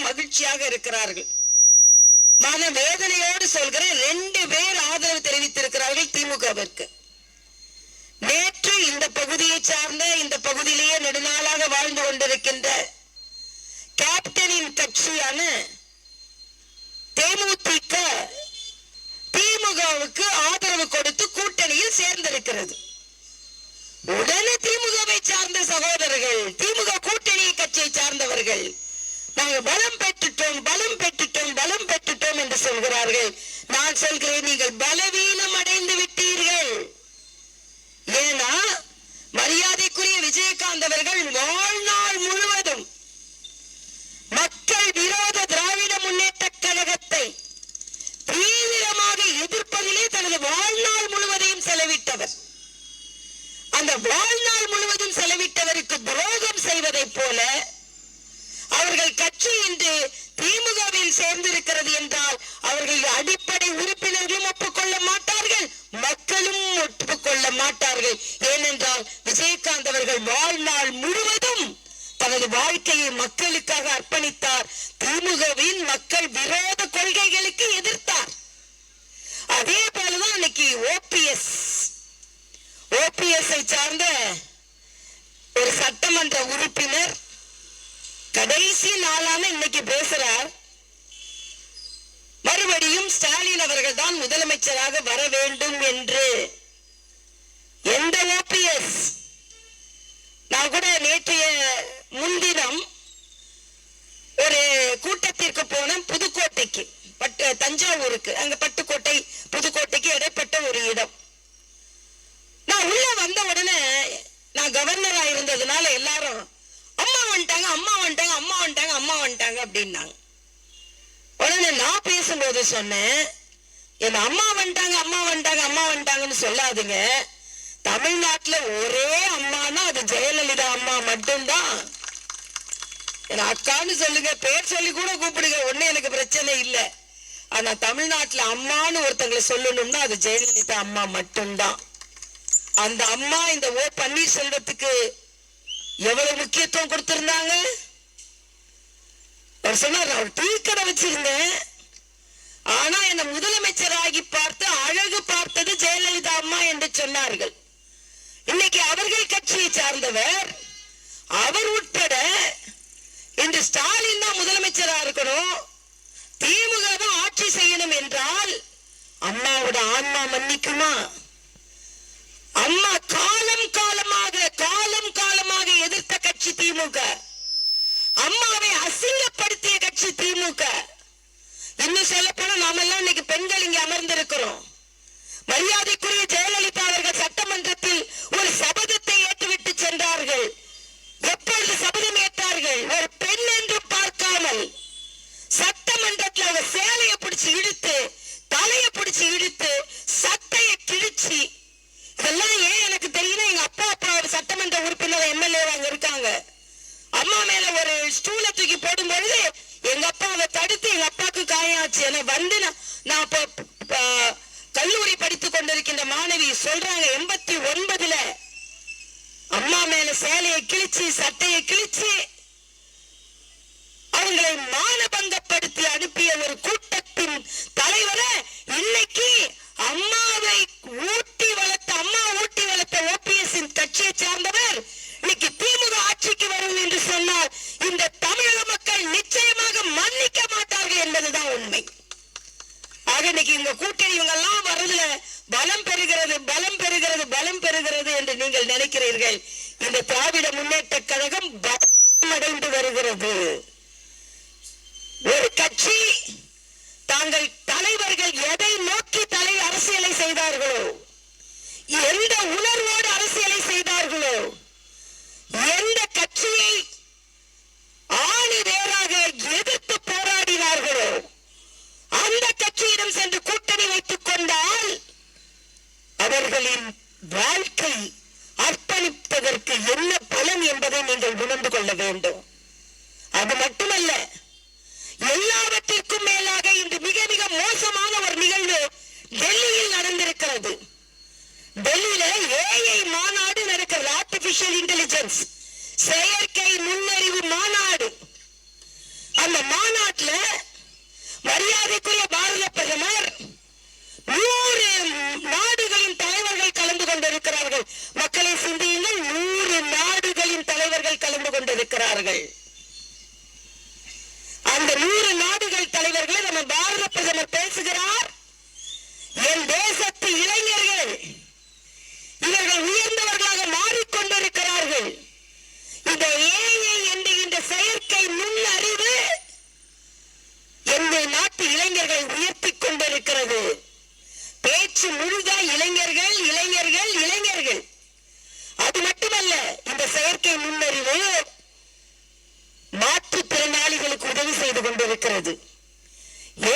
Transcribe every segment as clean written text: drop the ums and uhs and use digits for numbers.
மகிழ்ச்சியாக இருக்கிறார்கள். மன வேதனையோடு சொல்கிறேன், 2 பேர் ஆதரவு தெரிவித்திருக்கிறார்கள் திமுகவிற்கு. நேற்று இந்த பகுதியை சார்ந்த, இந்த பகுதியிலேயே நெடுநாளாக வாழ்ந்து கொண்டிருக்கின்ற கேப்டனின் கட்சியான தேமுதிக திமுகவுக்கு ஆதரவு கொடுத்து கூட்டணியில் சேர்ந்திருக்கிறது. உடனே திமுகவை சார்ந்த சகோதரர்கள், திமுக கூட்டணி கட்சியை சார்ந்தவர்கள், நாங்கள் பலம் பெற்றுட்டோம், பலம் பெற்றுட்டோம், பலம் பெற்றுட்டோம் என்று சொல்கிறார்கள். நான் சொல்கிறேன், நீங்கள் பலவீனம் அடைந்து விட்டீர்கள். ஏன்னா மரியாதைக்குரிய விஜயகாந்த் அவர்கள் வாழ்நாள் முழுவதும் மக்கள் விரோத திராவிட முன்னேற்ற கழகத்தை தீவிரமாக எதிர்ப்பதிலே தனது வாழ்நாள் முழுவதையும் செலவிட்டவர். அந்த வாழ்நாள் முழுவதும் செலவிட்டவருக்கு துரோகம் செய்வதை போல அவர்கள் கட்சி இன்று திமுகவில் சேர்ந்திருக்கிறது என்றால் அவர்கள் அடிப்படை உறுப்பினர்களும் ஒப்புக்கொள்ள மாட்டார்கள், மக்களும் ஒப்புக்கொள்ள மாட்டார்கள். ஏனென்றால் விஜயகாந்த் அவர்கள் வாழ்நாள் முழுவதும் தனது வாழ்க்கையை மக்களுக்காக அர்ப்பணித்தார். திமுகவின் மக்கள் விரோத கொள்கைகளுக்கு எதிர்த்தார். அதே போலதான் இன்னைக்கு ஓபிஎஸ் சார்ந்த ஒரு சட்டமன்ற உறுப்பினர் கடைசி நாளான இன்னைக்கு பேசுறார், மறுபடியும் ஸ்டாலின் அவர்கள் தான் முதலமைச்சராக வர வேண்டும் என்று. எந்த ஓபிஎஸ்? நான் கூட நேற்றைய முன்தினம் ஒரு கூட்டத்திற்கு போன புதுக்கோட்டைக்கு, தஞ்சாவூருக்கு, அங்க பட்டுக்கோட்டை புதுக்கோட்டைக்கு இடைப்பட்ட ஒரு இடம். நான் உள்ள வந்த உடனே, நான் கவர்னரா இருந்ததுனால எல்லாரும் அம்மா வந்துட்டாங்க, அம்மா வந்துட்டாங்க, அம்மா வந்துட்டாங்க, அம்மா வந்துட்டாங்க அப்படின்னாங்க. உடனே நான் பேசும்போது சொன்னேன், என் அம்மா வந்துட்டாங்க, அம்மா வந்துட்டாங்க, அம்மா வந்துட்டாங்கன்னு சொல்லாதுங்க. தமிழ்நாட்டுல ஒரே அம்மானா அது ஜெயலலிதா அம்மா மட்டும்தான். அக்கான்னு சொல்லுங்க, பேர் சொல்லி கூட கூப்பிடுங்க, ஒண்ணு எனக்கு பிரச்சனை இல்லை. ஆனா தமிழ்நாட்டுல அம்மான்னு ஒருத்தங்களை சொல்லணும்னா அது ஜெயலலிதா அம்மா மட்டும்தான். அந்த அம்மா இந்த ஓ பன்னீர்செல்வத்துக்கு எவ்வளவு முக்கியத்துவம் கொடுத்திருந்தாங்க. அவர் சொன்னார், அவர் டீ கடை வச்சிருந்தேன், ஆனா என்ன முதலமைச்சராகி பார்த்து அழகு பார்த்தது ஜெயலலிதா அம்மா என்று சொன்னார்கள். இன்னைக்கு அவர்கள் கட்சியை சார்ந்தவர், அவர் உட்பட இன்று ஸ்டாலின் தான் முதலமைச்சரா இருக்கணும், திமுக தான் ஆட்சி செய்யணும் என்றால் அம்மாவோட ஆன்மா மன்னிக்குமா? அம்மா காலம் காலமாக எதிர்த்த கட்சி திமுக, அம்மாவை அசிங்கப்படுத்திய கட்சி திமுக. இன்னும் சொல்ல போனா நாம எல்லாம் இன்னைக்கு பெண்கள் இங்க அமர்ந்திருக்கிறோம். மரியாதைக்குரிய ஜெயலலிதா அவர்கள் சட்டமன்றத்தில் ஒரு சபதத்தை ஏற்றுவிட்டு சென்றார்கள். எப்பொழுது சபதம் ஏற்றார்கள்? ஒரு பெண் என்று பார்க்காமல் சட்டமன்றத்தில் அவர் சேலையை பிடிச்சு இழுத்து, தலையை பிடிச்சு இழுத்து, சட்டையை கிழிச்சு, இதெல்லாம் ஏன் எனக்கு தெரியும், எங்க அப்பா ஒரு சட்டமன்ற உறுப்பினர் எம்எல்ஏ அங்க இருக்காங்க. அம்மா மேல ஒரு ஸ்டூலை தூக்கி போடும் பொழுது எங்க அப்பா அதை தடுத்து எங்க அப்பாவுக்கு காயாச்சு. என வந்து நான் கல்லூரி படித்துக் கொண்டிருக்கின்ற மாணவி சொல்றாங்க, 89ல அம்மா மேல சேலையை கிழிச்சு, சட்டையை கிழிச்சு அவங்களை மானபங்கப்படுத்தி அனுப்பிய ஒரு கூட்டத்தின் தலைவரை இன்னைக்கு அம்மாவை ஊட்டி வளர்த்த ஓபிஎஸ் கட்சியை சார்ந்தவர் இன்னைக்கு திமுக ஆட்சிக்கு வரும் என்று சொன்னால் இந்த தமிழக மக்கள் நிச்சயமாக மன்னிக்க மாட்டார்கள் என்பதுதான் உண்மை. ஆக இன்னைக்கு இந்த கூட்டணி இவங்க எல்லாம் வர்றதுல பலம் பெறுகிறது, பலம் பெறுகிறது, பலம் பெறுகிறது என்று நீங்கள் நினைக்கிறீர்கள். இந்த திராவிட முன்னேற்ற கழகம் பலம் அடைந்து வருகிறது. ஒரு கட்சி தாங்கள் தலைவர்கள் எதை நோக்கி அரசியலை செய்தார்களோ, எந்த உணர்வோடு அரசியலை செய்தார்களோ, எந்த கட்சியை ஆணி வேறாக எதிர்த்து போராடினார்களோ அந்த கட்சியிடம் சென்று கூட்டணி வைத்துக் கொண்டால் அவர்களின் வாழ்க்கை அர்ப்பணிப்பதற்கு என்ன பலன் என்பதை நீங்கள் உணர்ந்து கொள்ள வேண்டும். அது மட்டுமல்ல, எல்லாவற்றிற்கும் மேலாக இன்று மிக மிக மோசமான ஒரு நிகழ்வு டெல்லியில் நடந்திருக்கிறது. டெல்லியில ஏஐ மாநாடு நடக்கிறது, ஆர்டிபிஷியல் இன்டெலிஜென்ஸ், செயற்கை நுண்ணறிவு மாநாடு. அந்த மாநாட்டுல மரியாதைக்குரிய பாரத பிரதமர் 100 நாடுகளின் தலைவர்கள் கலந்து கொண்டிருக்கிறார்கள். மக்களை சிந்தியுங்கள், 100 நாடுகளின் தலைவர்கள் கலந்து கொண்டிருக்கிறார்கள். அந்த 100 நாடுகள் தலைவர்களை நம்ம பாரத பிரதமர் பேசுகிறார். என் தேசத்து இளைஞர்கள் இவர்கள் உயர்ந்தவர்களாக மாறிக்கொண்டிருக்கிறார்கள். இந்த ஏஐ என்கின்ற செயற்கை நுண்ணறிவு எங்கள் நாட்டு இளைஞர்களை உயர்த்தி கொண்டிருக்கிறது. பேச்சு முழுதா இளைஞர்கள் இளைஞர்கள் இளைஞர்கள். அது மட்டுமல்ல, இந்த செயற்கை நுண்ணறிவு மாற்றுத்திறனாளிகளுக்கு உதவி செய்து கொண்டிருக்கிறது,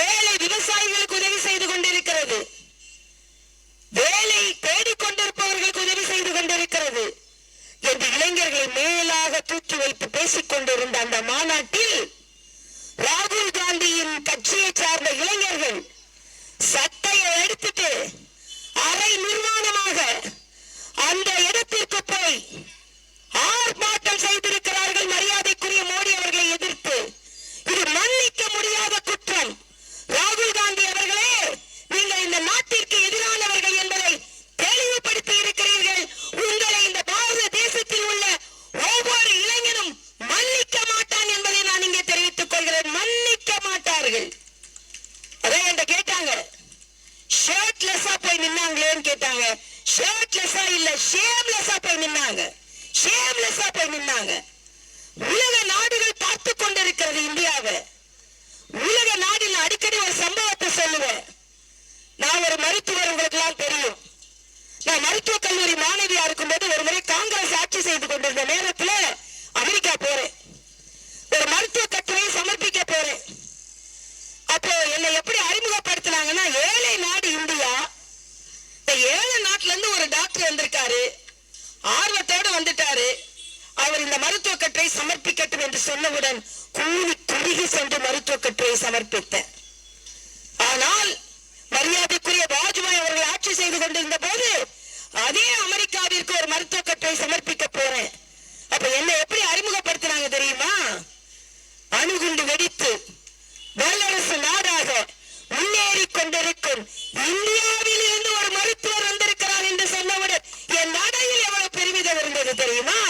ஏழை விவசாயிகளுக்கு உதவி செய்து கொண்டிருக்கிறது, வேலை தேடிக்கொண்டிருப்பவர்களுக்கு உதவி செய்து கொண்டிருக்கிறது என்று இளைஞர்களை மேலாக தூக்கி வைத்து பேசிக் கொண்டிருந்த அந்த மாநாட்டில் ராகுல் காந்தியின் கட்சியை சார்ந்த இளைஞர்கள் சட்டையை எடுத்துட்டு அரை நிர்வாணமாக அந்த இடத்திற்கு போய் ஆர்ப்பாட்டம் செய்திருக்கிறார்கள். மரியாதைக்குரிய மோடி அவர்களை எதிர்த்து. இது மன்னிக்க முடியாத குற்றம். ராகுல் காந்தி அவர்களே, நீங்கள் இந்த நாட்டிற்கு எதிரானவர்கள் என்பதை தெளிவுபடுத்தி இருக்கிறீர்கள். உங்களை இந்த பாரத தேசத்தில் உள்ள ஒவ்வொரு இளைஞனும் மன்னிக்க மாட்டான் என்பதை நான் இங்கே தெரிவித்துக் கொள்கிறேன். மன்னிக்க மாட்டார்கள். அதான் என்கிட்ட கேட்டாங்க, ஷர்ட்லெஸ்ஸா போய் நின்னாங்களேன்னு கேட்டாங்க. ஷர்ட்லெஸ்ஸா இல்ல, ஷேம்லெஸ்ஸா போய் நின்னாங்க. ஷேம்லெஸ்ஸா போய் நின்னாங்க. உலக நாடுகள் பார்த்து கொண்டிருக்கிறது இந்தியாவை. உலக நாடில் அடிக்கடி ஒரு சம்பவத்தை சொல்லுவேன். நான் ஒரு மருத்துவர், உங்களுக்கு எல்லாம் தெரியும். நான் மருத்துவக் கல்லூரி மாணவியா இருக்கும்போது ஒரு முறை காங்கிரஸ் ஆட்சி செய்து கொண்டிருந்த நேரத்தில் அமெரிக்கா போறேன். ஒரு மருத்துவ கட்டுரையை சமர்ப்பிக்க போறேன். அப்போ என்னை எப்படி அறிமுகப்படுத்தினாங்கன்னா, ஏழை நாடு இந்தியா, இந்த ஏழை நாட்டுல இருந்து ஒரு டாக்டர் வந்திருக்காரு, ஆர்வத்தோடு வந்துட்டாரு, அவர் இந்த மருத்துவ கட்டுரை சமர்ப்பிக்கட்டும் என்று சொன்னவுடன் கூலி குறுகி சென்று மருத்துவ கட்டுரையை சமர்ப்பித்தேன். ஆனால் மரியாதைக்குரிய வாஜ்பாய் அவர்கள் ஆட்சி செய்து கொண்டிருந்த போது அதே அமெரிக்காவிற்கு ஒரு மருத்துவ கட்டுரை சமர்ப்பிக்க போறேன். அப்ப என்ன எப்படி அறிமுகப்படுத்தினாங்க தெரியுமா? அணுகுண்டு வெடித்து வல்லரசு நாடாக முன்னேறி கொண்டிருக்கும் இந்தியாவில் இருந்து ஒரு மருத்துவர் வந்திருக்கிறார் என்று சொன்னவுடன் என் நடையில் எவ்வளவு பெருமிதம் இருந்தது தெரியுமா?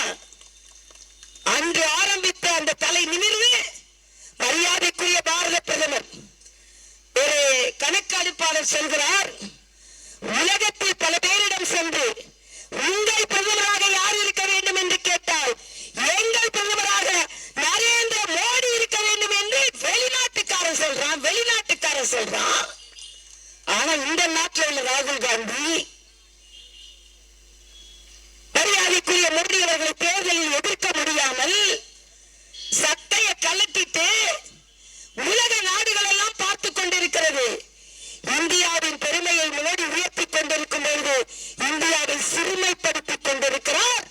அன்று ஆரம்பித்த அந்த தலை நிமிர்வு மரியாதைக்குரிய பாரத பிரதமர். ஒரு கணக்கெடுப்பாளர் சொல்கிறார், உலகத்தில் பல பேரிடம் சென்று உங்கள் பிரதமராக யார் இருக்க வேண்டும் என்று கேட்டால் எங்கள் பிரதமராக நரேந்திர மோடி இருக்க வேண்டும் என்று வெளிநாட்டுக்காரன் சொல்றான். வெளிநாட்டுக்காரன் சொல்றான். ஆனா இந்த நாட்டில் உள்ள ராகுல் காந்தி மரியாதைக்குரிய மோடி அவர்களை தேர்தலில் எதிர்க்க முடியாமல் சட்டையை கலட்டிட்டு உலக நாடுகள் எல்லாம் பார்த்துக் கொண்டிருக்கிறது. இந்தியாவின் பெருமையை மோடி உயர்த்தி கொண்டிருக்கும் பொழுது இந்தியாவை சிறுமைப்படுத்திக் கொண்டிருக்கிறார்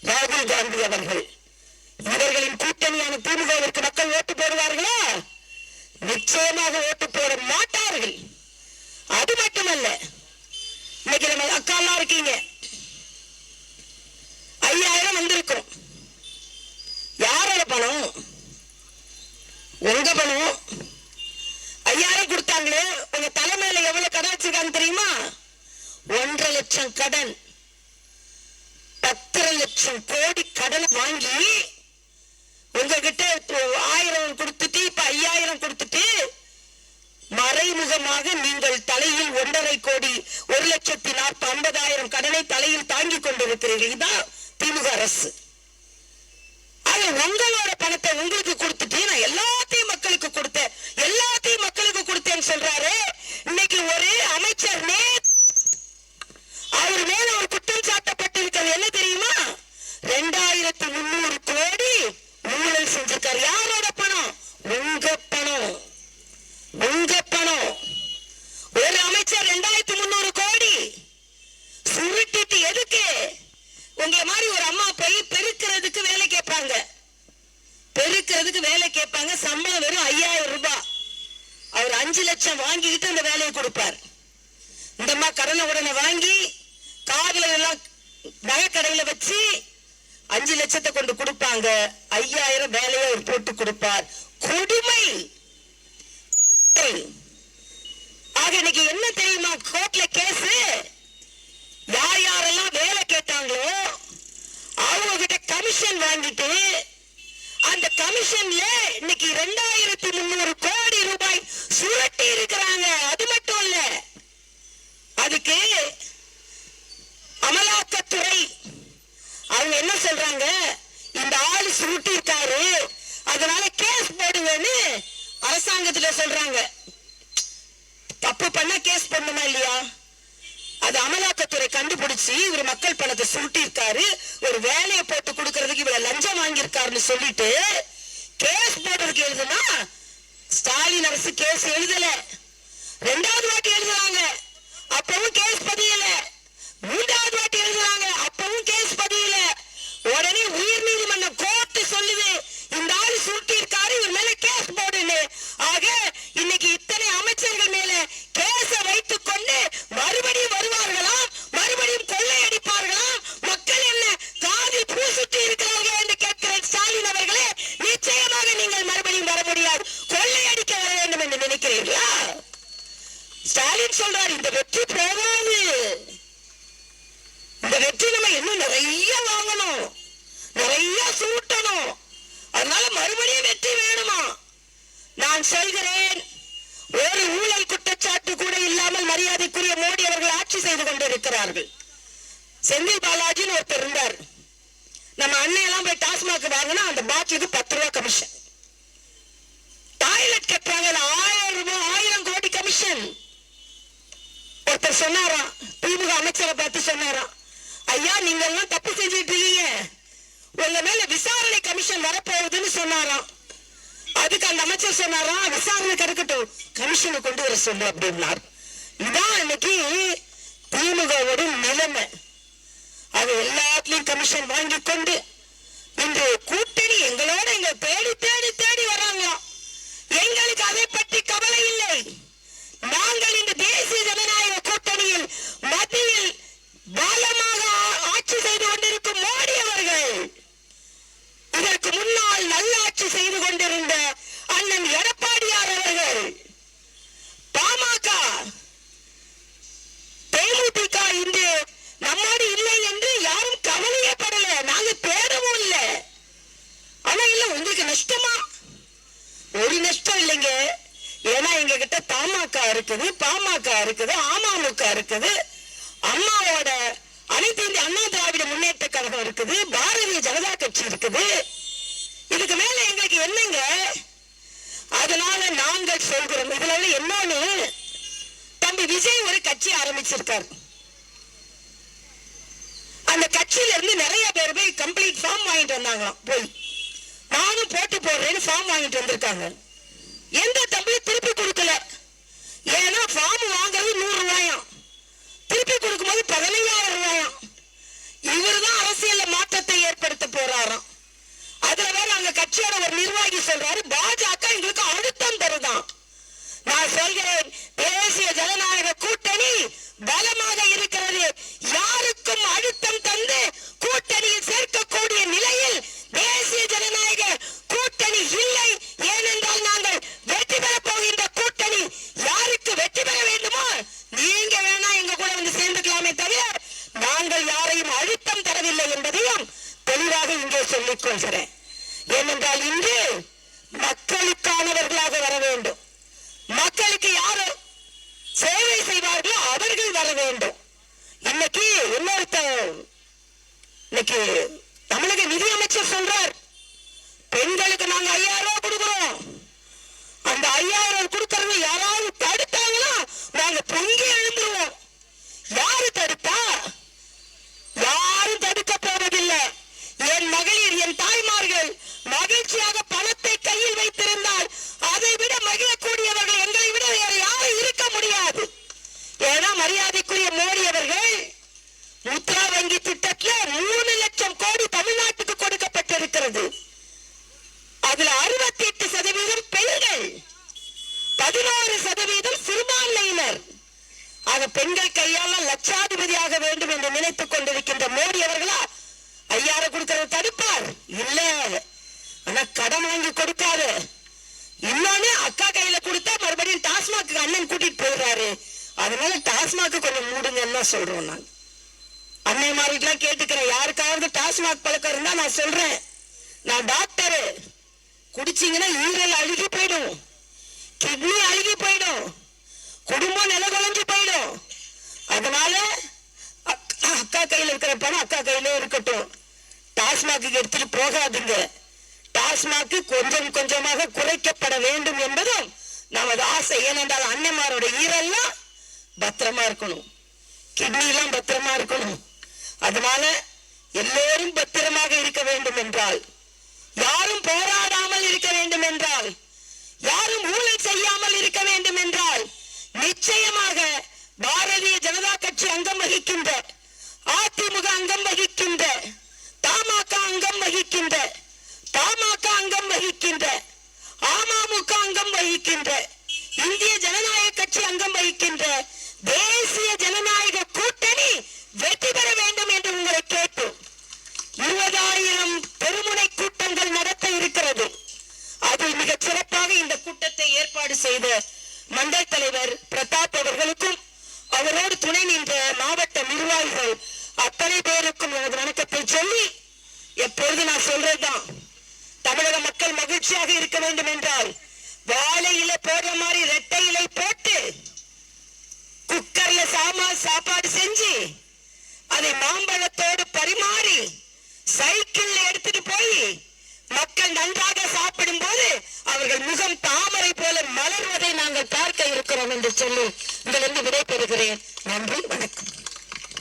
ராகுல் காந்தி அவர்கள். இவர்களின் கூட்டணியான திமுகவிற்கு மக்கள் ஓட்டு போடுவார்களா? நிச்சயமாக ஓட்டு போட மாட்டார்கள். அது மட்டுமல்ல, இன்னைக்கு நம்ம அக்காலாம் இருக்கீங்க, 5000 வந்திருக்கும். யாரோட பணம்? உங்க பணம். 5000 கொடுத்தாங்களே, உங்க தலைமையில எவ்வளவு கடன் வச்சிருக்காங்க தெரியுமா? 1.5 லட்சம் கடன். 10 லட்சம் கோடி கடன் வாங்கி உங்ககிட்ட 1000 கொடுத்துட்டு இப்ப 5000 கொடுத்துட்டு மறைமுகமாக நீங்கள் தலையில் 1.5 கோடி 1,50,000 கடனை தலையில் தாங்கிக் கொண்டிருக்கிறீர்கள். இதுதான் திமுக அரசு. அது உங்களோட பணத்தை உங்களுக்கு கொடுத்துட்டு நான் எல்லாத்தையும் மக்களுக்கு கொடுத்தேன், எல்லாத்தையும் மக்களுக்கு கொடுத்தேன்னு சொல்றாரு. இன்னைக்கு ஒரு அமைச்சர் அவர் மேல ஒரு குற்றம் சாட்டப்பட்டிருக்கிறது. என்ன தெரியுமா? 2300 கோடி ஊழல் செஞ்சிருக்காரு. யாரோட பணம்? உங்க பணம். உங்க பணம். ஒரு அமைச்சர் 2300 கோடி சுருட்டிட்டு எதுக்கு? உங்களை மாதிரி ஒரு அம்மா போய் பெருக்கிறதுக்கு வேலை கேட்பாங்க. பெருக்கிறதுக்கு வேலை கேட்பாங்க. சம்பளம் வெறும் 5000 ரூபாய். அவர் 5 லட்சம் வாங்கிக்கிட்டு அந்த வேலையை கொடுப்பார். இந்த அம்மா கடனை உடனே வாங்கி காதுல எல்லாம் நகைக்கடையில வச்சு 5 லட்சத்தை கொண்டு கொடுப்பாங்க, 5000 வேலையை அவர் போட்டு கொடுப்பார். கொடுமை. ஆக இன்னைக்கு என்ன தெரியுமா, கோர்ட்ல கேஸ், யார் யாரெல்லாம் வேலை கேட்டாங்களோ அவங்க கிட்ட கமிஷன் வாங்கிட்டு அந்த கமிஷன்ல இன்னைக்கு 2300 கோடி ரூபாய் சுரட்டி இருக்கிறாங்க. அது மட்டும் இல்ல, அதுக்கு அமலாக்கத்துறை அவங்க என்ன சொல்றாங்க, இந்த ஆளு சுருட்டி இருக்காரு, அதனால கேஸ் போடுவேன்னு அரசாங்கத்துல சொல்றாங்க. தப்பு பண்ண கேஸ் பண்ணுமா இல்லையா? அது அமலாக்கத்துறை கண்டுபிடிச்சு இவர் மக்கள் பணத்தை சுருட்டி இருக்காரு, ஒரு வேலையை போட்டு கொடுக்கறதுக்கு இவ்வளவு லஞ்சம் வாங்கியிருக்காருன்னு சொல்லிட்டு கேஸ் போடுறதுக்கு எழுதுனா, ஸ்டாலின் அரசு கேஸ் எழுதல. 2வது வாட்டி எழுதுறாங்க, அப்பவும் கேஸ் பதியல. 3வது வாட்டி எழுதுறாங்க, அப்பவும் கேஸ் பதியல. உடனே உயர் நீதிமன்றம் கோர்ட் சொல்லுது, இந்த ஆளு சுருட்டி இருக்காரு, இவர் மேல கேஸ் போடுன்னு. ஆக இன்னைக்கு இத்தனை அமைச்சர்கள் மேல கேஸ வைத்துக் கொண்டு மறுபடியும் வருவார்களாம், மறுபடியும் கொள்ளையடிப்பார்களாம். மக்கள் என்ன காதில் பூ சுற்றி இருக்கிறார்கள் என்று கேட்கிறேன். ஸ்டாலின் அவர்களே, நிச்சயமாக நீங்கள் மறுபடியும் வர முடியாது, கொள்ளையடிக்க வர வேண்டும் என்று நினைக்கிறீர்களா? ஸ்டாலின் சொல்றார், இந்த வெற்றி போகாது, இந்த வெற்றி நம்ம இன்னும் நிறைய வாங்கணும், நிறைய சுருட்டணும், அதனால மறுபடியும் வெற்றி வேணுமா? நான் சொல்கிறேன், ஒரு ஊழல் குற்றச்சாட்டு கூட இல்லாமல் மரியாதைக்குரிய மோடி அவர்கள் ஆட்சி செய்து கொண்டிருக்கிறார்கள். செந்தில் பாலாஜின்னு ஒருத்தர் இருந்தார். நம்ம அன்னையெல்லாம் போய் டாஸ்மாக் வாங்கினா அந்த பாட்டிலுக்கு 10 ரூபாய் கமிஷன். டாய்லெட் கட்டுறாங்க, 1000 ரூபாய், 1000 கோடி கமிஷன். ஒருத்தர் சொன்னாராம், திமுக அமைச்சரை பார்த்து சொன்னாராம், ஐயா நீங்க எல்லாம் தப்பு செஞ்சுட்டு இருக்கீங்க, உங்க மேல விசாரணை கமிஷன் வரப்போகுதுன்னு சொன்னாராம். அதுக்கு அந்த அமைச்சர் சொன்னாராம், விசாரணை கறக்கட்டும், கமிஷனை கொண்டு வர சொல்லு அப்படின்னார். இதான் இன்னைக்கு திமுகவோட நிலைமை. அது எல்லாத்துலயும் கமிஷன் வாங்கி கொண்டு இன்று கூட்டணி எங்களோட இங்க தேடி தேடி தேடி வராங்களாம். எங்களுக்கு அதை பற்றி கவலை இல்லை. நாங்கள் இந்த தேசிய ஜனநாயக கூட்டணியில் மத்தியில் பலமாக ஆட்சி செய்து கொண்டிருக்கும் மோடி அவர்கள், இதற்கு முன்னால் நல்லாட்சி செய்து கொண்டிருந்த அண்ணன் எடப்பாடியார் அவர்கள், பாமக, தேமுதிக இன்று நம்மோடு இல்லை என்று யாரும் கவலையே படல, நாங்க தேடவும் இல்லை. ஆனா இல்ல, உங்களுக்கு நஷ்டமா? ஒரு நஷ்டம் இல்லைங்க. ஏன்னா எங்க கிட்ட தமாக இருக்குது, பாமக இருக்குது, அமமுக இருக்குது, அம்மாவோட அனைத்து இந்திய அண்ணா திராவிட முன்னேற்ற கழகம் இருக்குது, பாரதிய ஜனதா கட்சி இருக்குது. இதுக்கு மேல எங்களுக்கு என்னங்க? அதனால நாங்கள் சொல்கிறோம். இதுல என்னன்னு, தம்பி விஜய் ஒரு கட்சி ஆரம்பிச்சிருக்காரு. அந்த கட்சியில இருந்து நிறைய பேர் போய் கம்ப்ளீட் ஃபார்ம் வாங்கிட்டு வந்தாங்களாம். போய் நானும் போட்டி போடுறேன்னு ஃபார்ம் வாங்கிட்டு வந்திருக்காங்க. எந்த தம்பி திருப்பி கொடுக்கல. ஏன்னா ஃபார்ம் வாங்குறது 100 ரூபாயாம், திருப்பி கொடுக்கும்போது 15,000 ரூபாயாம். இவருதான் அரசியல்ல மாற்றத்தை ஏற்படுத்த போறாராம். அதுல வேற அங்க கட்சியோட ஒரு நிர்வாகி சொல்றாரு, பாஜக எங்களுக்கு அழுத்தம் தருதான். நான் சொல்கிறேன், தேசிய ஜனநாயக கூட்டணி பலமாக இருக்கிறது. யாருக்கும் அழுத்தம் தந்து கூட்டணியில் சேர்க்கக்கூடிய நிலையில் தேசிய ஜனநாயக கூட்டணி இல்லை. ஏனென்றால் நாங்கள் வெற்றி பெற போகின்ற கூட்டணி யாருக்கு வெற்றி பெற வேண்டுமோ நீங்க வேணா எங்க கூட வந்து சேர்ந்துக்கலாமே தவிர நாங்கள் யாரையும் அழுத்தம் தரவில்லை என்பதையும் தெளிவாக இங்கே சொல்லிக் கொள்கிறேன். ஏனென்றால் இன்று மக்களுக்கானவர்களாக வர வேண்டும். மக்களுக்கு யாரு சேவை செய்வார்களோ அவர்கள் வர வேண்டும். இன்னைக்கு இன்னைக்கு தமிழக நிதி அமைச்சர் சொல்றார், பெண்களுக்கு நாங்க 5000 ரூபாய் கொடுக்கிறோம். அந்த 5000 கொடுக்கறது யாராவது தடுத்தாங்கன்னா நாங்க பொங்கி எழுந்துருவோம். யாரு தடுத்தா? யாரும் தடுக்க போவதில்லை. என் மகளிர், என் தாய்மார்கள் மகிழ்ச்சியாக பணத்தை கையில் வைத்திருந்தால் அதை விட மகிழக்கூடியவர்கள் எங்களை விட வேறு யாரும் இருக்க முடியாது. ஏன்னா மரியாதைக்குரிய மோடி அவர்கள் முத்ரா வங்கி திட்டத்தில் 3 லட்சம் கோடி தமிழ்நாட்டுக்கு கொடுக்கப்பட்டிருக்கிறது. அதுல 68% பெண்கள், 11% சிறுபான்மையினர். ஆக பெண்கள் கையால லட்சாதிபதியாக வேண்டும் என்று நினைத்துக் கொண்டிருக்கின்ற மோடி அவர்களா 5000 கொடுக்கறத தடுப்பார் இல்ல. ஆனா கடன் வாங்கி கொடுக்காது. இன்னொன்னு அக்கா கையில கொடுத்தா மறுபடியும் டாஸ்மாக் அண்ணன் கூட்டிட்டு போயிடுறாரு. அதனால டாஸ்மாக் கொஞ்சம் மூடுங்கன்னு சொல்றோம். நான் அன்னைமாரிலாம் கேட்டுக்கிறேன், யாருக்காவது டாஸ்மாக் பழக்கம் இருந்தா நான் சொல்றேன், நான் டாக்டரு, குடிச்சீங்கன்னா ஈரல் அழுகி போயிடும், கிட்னி அழுகி போயிடும், குடும்பம் நிலகுலைஞ்சு போயிடும். அதனால அக்கா கையில இருக்கிற பணம் அக்கா கையில இருக்கட்டும், டாஸ்மாக்கு எடுத்துட்டு போகாதுங்க. டாஸ்மாக்கு கொஞ்சம் கொஞ்சமாக குறைக்கப்பட வேண்டும் என்பதும் நமது ஆசை. ஏனென்றால் அன்னைமாரோட ஈரெல்லாம் பத்திரமா இருக்கணும், கிட்னி எல்லாம் பத்திரமா இருக்கணும். அதனால எல்லோரும் பத்திரமாக இருக்க வேண்டும் என்றால், யாரும் போராடாமல் இருக்க வேண்டும் என்றால், யாரும் ஊழல் செய்யாமல் இருக்க வேண்டும் என்றால், நிச்சயமாக பாரதிய ஜனதா கட்சி அங்கம் வகிக்கின்ற, அதிமுக அங்கம் வகிக்கின்ற, தமாக அங்கம் வகிக்கின்ற, பாமக அங்கம் வகிக்கின்ற, அமமுக அங்கம் வகிக்கின்ற, இந்திய ஜனநாயக கட்சி அங்கம் வகிக்கின்ற தேசிய ஜனநாயக கூட்டணி வெற்றி பெற வேண்டும் என்று உங்களை கேட்டு 20,000 பெருமுனை கூட்டங்கள் நடத்த இருக்கிறது. அதில் மிக சிறப்பாக இந்த கூட்டத்தை ஏற்பாடு செய்த மண்டல தலைவர் பிரதாப் அவர்களுக்கும் அவரோடு துணை நின்ற மாவட்ட நிர்வாகிகள் அத்தனை பேருக்கும் எனது வணக்கத்தை சொல்லி, எப்பொழுது நான் சொல்றதுதான், தமிழக மக்கள் மகிழ்ச்சியாக இருக்க வேண்டும் என்றால் வாழை இலை போடுற மாதிரி ரெட்டை இலை போட்டு குக்கர்ல சாப்பாடு செஞ்சு அதை மாம்பழத்தோடு பரிமாறி சைக்கிள்ல எடுத்துட்டு போய் மக்கள் நன்றாக சாப்பிடும் போது அவர்கள் முகம் தாமரை போல மலர்வதை நாங்கள் பார்க்க இருக்கிறோம் என்று சொல்லி உங்களிருந்து விடைபெறுகிறேன். நன்றி, வணக்கம்.